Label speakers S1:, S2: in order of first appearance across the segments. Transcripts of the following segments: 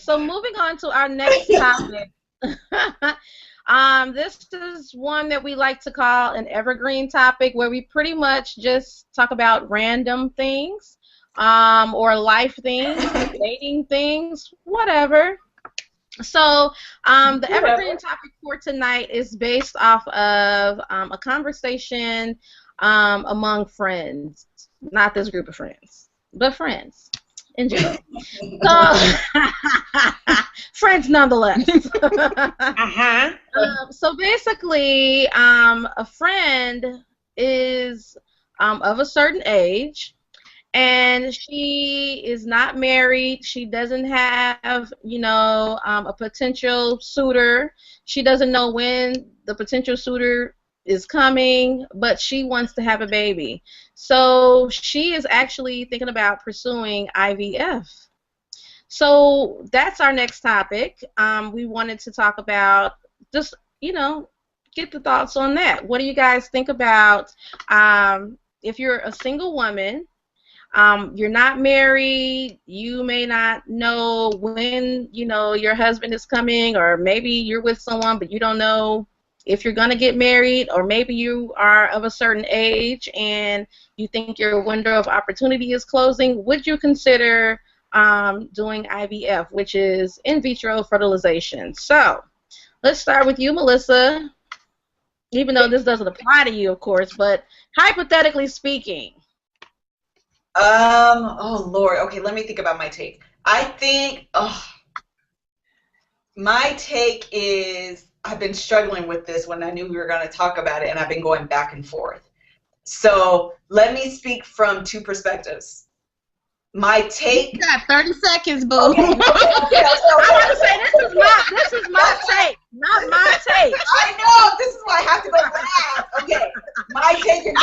S1: so moving on to our next topic. This is one that we like to call an evergreen topic, where we pretty much just talk about random things, or life things, dating things, whatever. So, the evergreen topic for tonight is based off of a conversation among friends, not this group of friends, but friends in general. So, friends nonetheless. So basically, a friend is of a certain age, and she is not married. She doesn't have, a potential suitor. She doesn't know when the potential suitor is coming, but she wants to have a baby. So she is actually thinking about pursuing IVF. So that's our next topic. We wanted to talk about just, get the thoughts on that. What do you guys think about if you're a single woman? You're not married, you may not know when, your husband is coming, or maybe you're with someone but you don't know if you're going to get married, or maybe you are of a certain age and you think your window of opportunity is closing. Would you consider doing IVF, which is in vitro fertilization? So let's start with you, Melissa, even though this doesn't apply to you, of course, but hypothetically speaking.
S2: Oh Lord. Okay, let me think about my take. I think, my take is, I've been struggling with this when I knew we were going to talk about it, and I've been going back and forth. So let me speak from two perspectives. My take.
S3: You got 30 seconds, boo.
S2: Okay.
S1: I want to say this is my take, not my take.
S2: I know. This is why I have to go last. Okay. My take is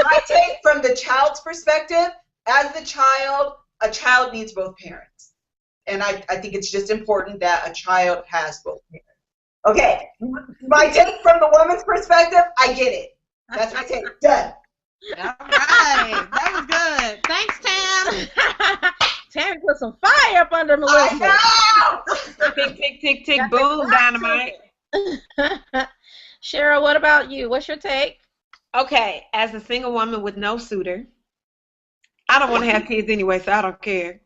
S2: my take from the child's perspective. As the child, a child needs both parents. And I think it's just important that a child has both parents. Okay. My take from the woman's perspective, I get it. That's my take. Done.
S3: All right. That was good. Thanks, Tam.
S1: Tammy put some fire up under Melissa.
S2: I know.
S4: Tick, tick, tick, tick, boom, dynamite.
S1: Cheryl, what about you? What's your take?
S4: Okay, as a single woman with no suitor, I don't want to have kids anyway, so I don't care.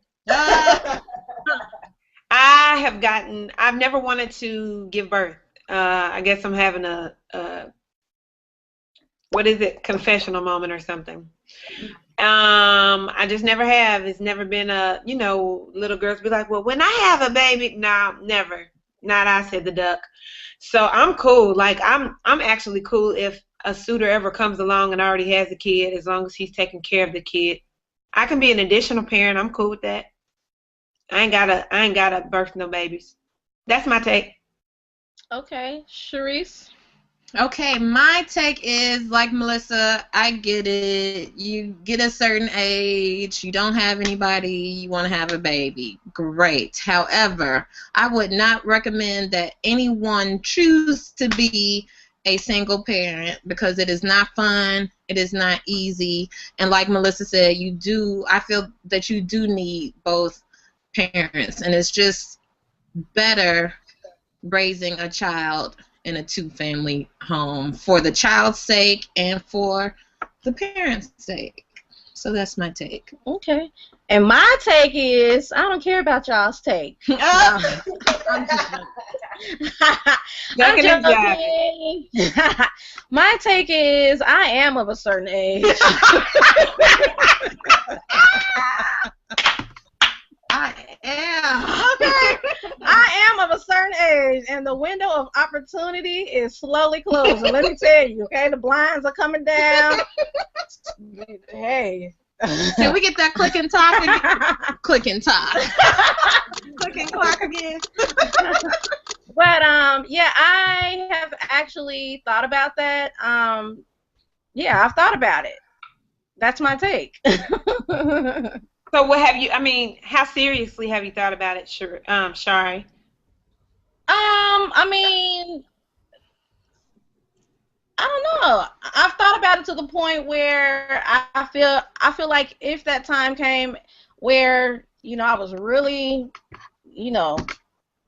S4: I've never wanted to give birth. I guess I'm having a what is it, confessional moment or something. I just never have. It's never been little girls be like, well, when I have a baby, no, never. Not I, said the duck. So I'm cool. Like, I'm actually cool if a suitor ever comes along and already has a kid, as long as he's taking care of the kid. I can be an additional parent. I'm cool with that. I ain't gotta birth no babies. That's my take.
S1: Okay, Sharice.
S3: Okay, my take is, like Melissa, I get it. You get a certain age, you don't have anybody, you want to have a baby. Great. However, I would not recommend that anyone choose to be a single parent, because it is not fun, it is not easy, and like Melissa said, I feel that you do need both parents, and it's just better raising a child in a two-family home for the child's sake and for the parents' sake. So that's my take.
S1: Okay. And my take is, I don't care about y'all's take. I'm joking. My take is, I am of a certain age.
S3: I am.
S1: Okay. I am of a certain age, and the window of opportunity is slowly closing. Let me tell you, okay? The blinds are coming down. Hey.
S3: Can we get that click and talk again? Click and talk.
S4: Click and clock again.
S1: But, yeah, I have actually thought about that. Yeah, I've thought about it. That's my take.
S4: So what have you, how seriously have you thought about it, Shari?
S1: I don't know. I've thought about it to the point where I feel like if that time came where, I was really, you know,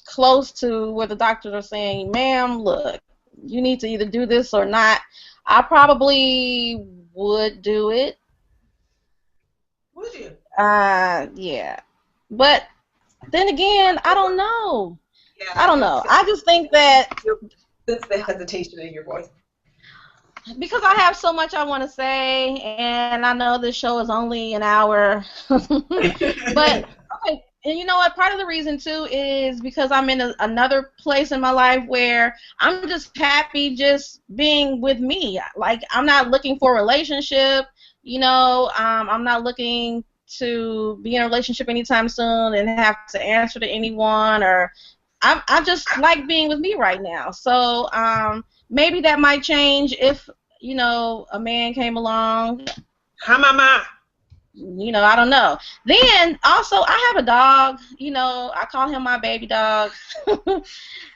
S1: close to where the doctors are saying, ma'am, look, you need to either do this or not, I probably would do it.
S2: Would you?
S1: Yeah. But then again, I don't know.
S2: Yeah,
S1: I don't know. I just think that
S2: that's the hesitation in your voice.
S1: because I have so much I want to say, and I know this show is only an hour, but okay. And you know what? Part of the reason too is because I'm in another place in my life where I'm just happy just being with me. Like I'm not looking for a relationship. I'm not looking to be in a relationship anytime soon and have to answer to anyone, or I just like being with me right now. So maybe that might change if a man came along.
S4: Hi, mama.
S1: I don't know. Then also I have a dog. I call him my baby dog,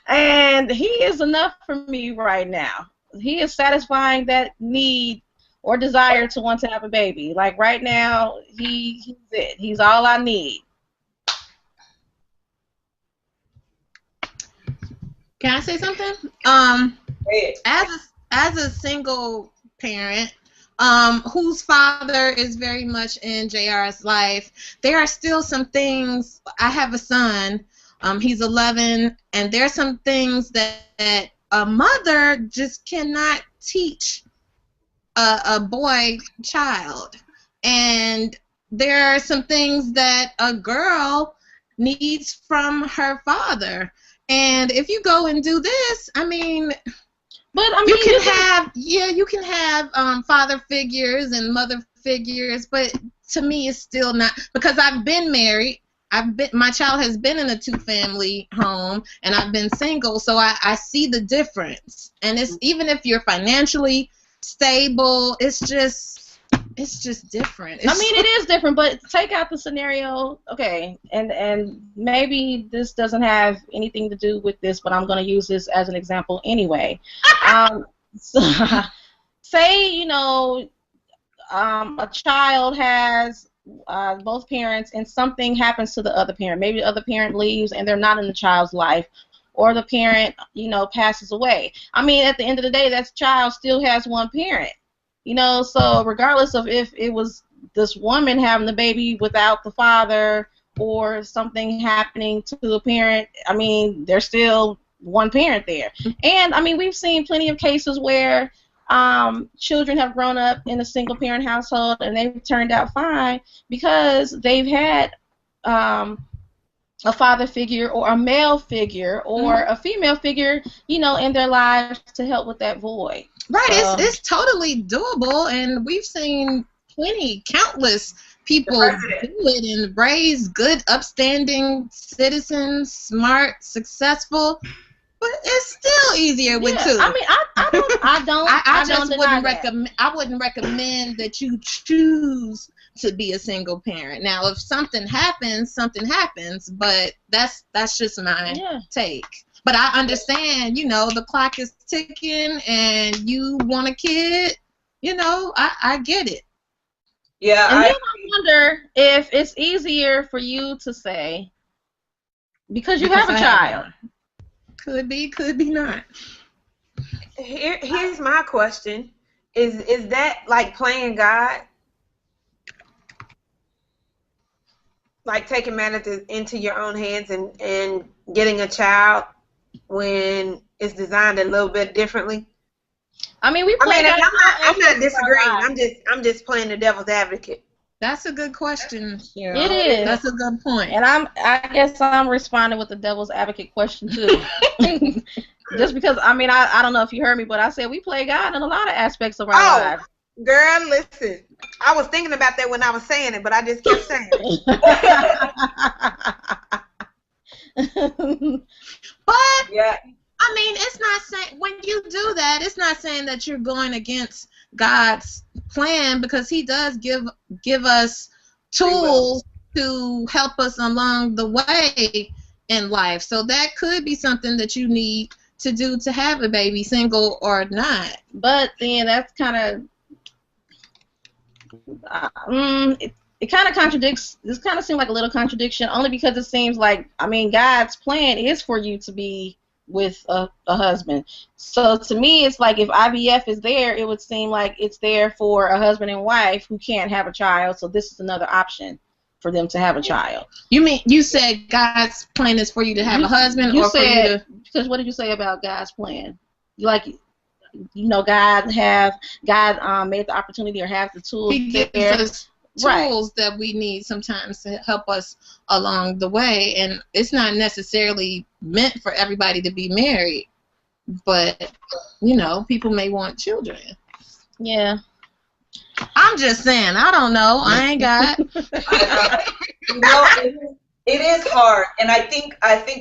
S1: and he is enough for me right now. He is satisfying that need or desire to want to have a baby. Like right now, he's it. He's all I need.
S3: Can I say something? As a single parent, whose father is very much in JR's life, there are still some things. I have a son. He's 11, and there are some things that a mother just cannot teach a boy child, and there are some things that a girl needs from her father. And if you go and do this, I mean, you can have father figures and mother figures, but to me, it's still not, because I've been married. My child has been in a 2-family home, and I've been single, so I see the difference. And it's even if you're financially stable, it's just different.
S1: It is different, but take out the scenario, okay, and maybe this doesn't have anything to do with this, but I'm going to use this as an example anyway. Say, a child has both parents, and something happens to the other parent. Maybe the other parent leaves, and they're not in the child's life, or the parent, passes away. At the end of the day, that child still has one parent. So regardless of if it was this woman having the baby without the father or something happening to the parent, there's still one parent there. And, we've seen plenty of cases where children have grown up in a single-parent household and they've turned out fine because they've had a father figure or a male figure or a female figure, in their lives to help with that void.
S3: Right, it's totally doable, and we've seen countless people do it and raise good, upstanding citizens, smart, successful. But it's still easier with two.
S1: I
S3: just wouldn't recommend. I wouldn't recommend that you choose to be a single parent. Now, if something happens, something happens. But that's just my take. But I understand, the clock is ticking and you want a kid, I get it.
S1: Yeah. And then I wonder if it's easier for you to say, because you have a child.
S3: Could be not.
S4: Here's my question. Is that like playing God? Like taking matters into your own hands and getting a child when it's designed a little bit differently?
S1: I'm not
S4: disagreeing. I'm just playing the devil's advocate.
S3: That's a good question, Cheryl.
S1: It is.
S3: That's a good point.
S1: And I guess I'm responding with the devil's advocate question too. Just because I don't know if you heard me, but I said we play God in a lot of aspects of our lives.
S4: Girl, listen. I was thinking about that when I was saying it, but I just kept saying it.
S3: But it's not saying, when you do that, it's not saying that you're going against God's plan, because He does give us tools to help us along the way in life. So that could be something that you need to do to have a baby, single or not.
S1: But then that's kind of it kind of contradicts. This kind of seems like a little contradiction, only because it seems like, I mean, God's plan is for you to be with a husband. So to me, it's like if IVF is there, it would seem like it's there for a husband and wife who can't have a child. So this is another option for them to have a child.
S3: You said God's plan is for you to have a husband,
S1: you
S3: or
S1: said,
S3: for you to?
S1: Because what did you say about God's plan? Like, God made the opportunity or has the tools.
S3: He gives us tools that we need sometimes to help us along the way, and it's not necessarily meant for everybody to be married, but people may want children.
S1: Yeah.
S3: I'm just saying, I don't know. I ain't got.
S2: It is hard, and I think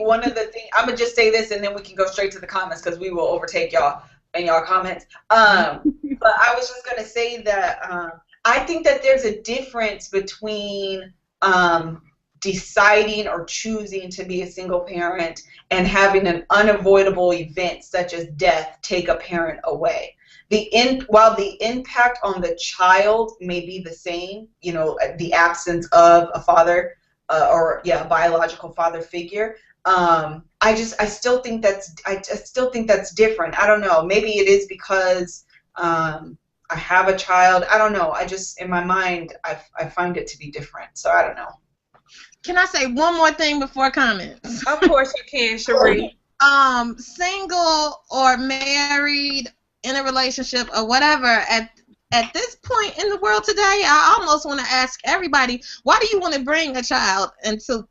S2: one of the things, I'm gonna just say this, and then we can go straight to the comments because we will overtake y'all and y'all comments. But I was just gonna say that I think that there's a difference between deciding or choosing to be a single parent and having an unavoidable event such as death take a parent away. While the impact on the child may be the same, the absence of a father or a biological father figure, I still think that's different. I don't know. Maybe it is because I have a child. I don't know. In my mind, I find it to be different. So I don't know.
S3: Can I say one more thing before comments?
S4: Of course you can, Cherie.
S3: Single or married, in a relationship or whatever, at this point in the world today, I almost want to ask everybody, why do you want to bring a child into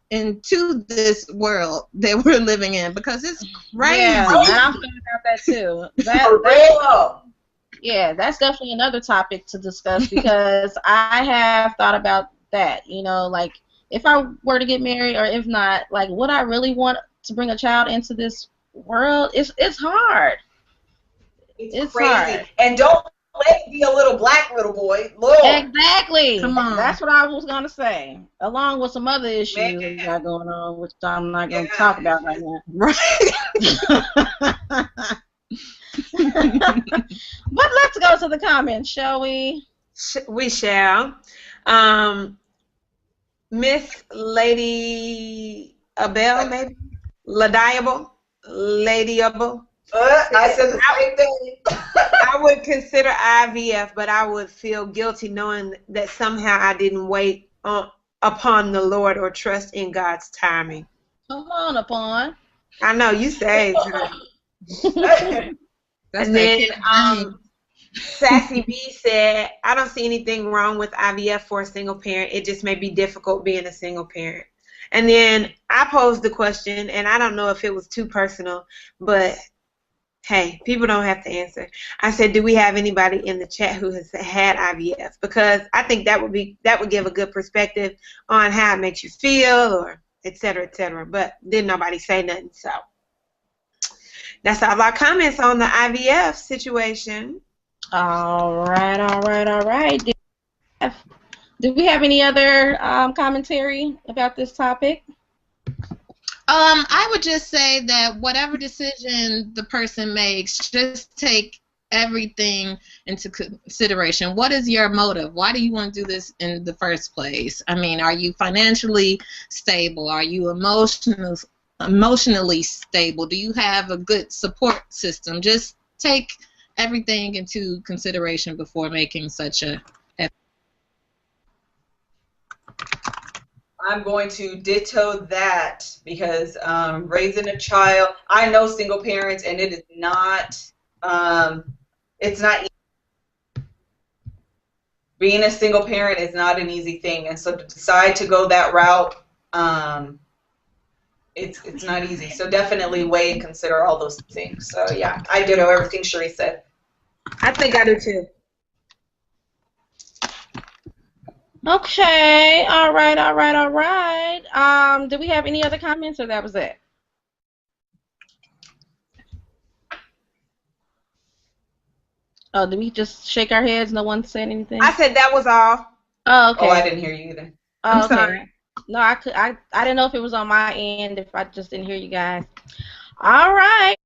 S3: this world that we're living in? Because it's crazy.
S1: Yeah, I'm thinking about that too. Yeah, that's definitely another topic to discuss because I have thought about that. Like if I were to get married or if not, like would I really want to bring a child into this world? It's hard. It's
S2: crazy.
S1: Hard.
S2: And don't let it be a little black little boy. Lord.
S1: Exactly.
S3: Come on.
S1: That's what I was going to say. Along with some other issues we got going on, which I'm not going to talk about right now.
S3: Right.
S1: But let's go to the comments, shall we?
S4: We shall. Miss Lady Abel, maybe? Ladyable.
S2: I said the same thing.
S4: I would consider IVF, but I would feel guilty knowing that somehow I didn't wait upon the Lord or trust in God's timing.
S1: Come on, upon.
S4: I know you say. And then Sassy B said, I don't see anything wrong with IVF for a single parent. It just may be difficult being a single parent. And then I posed the question, and I don't know if it was too personal, but hey, people don't have to answer. I said, do we have anybody in the chat who has had IVF? Because I think that would give a good perspective on how it makes you feel, or et cetera, et cetera. But didn't nobody say nothing, so that's all our comments on the IVF situation.
S1: All right. Do we have any other commentary about this topic?
S3: I would just say that whatever decision the person makes, just take everything into consideration. What is your motive? Why do you want to do this in the first place? I mean, are you financially stable? Are you emotionally stable? Do you have a good support system? Just take everything into consideration before making such a.
S2: I'm going to ditto that because raising a child, I know single parents, and it is not, it's not easy. Being a single parent is not an easy thing, and so to decide to go that route, it's not easy. So definitely weigh and consider all those things. So yeah, I ditto everything Cherie said.
S4: I think I do too.
S1: Okay, all right. Do we have any other comments, or that was it? Oh, did we just shake our heads? No one said anything?
S4: I said that was all.
S1: Oh, okay.
S2: Oh, I didn't hear you either.
S1: Oh,
S4: I'm
S1: okay.
S4: sorry.
S1: No, I didn't know if it was on my end, if I just didn't hear you guys. All right.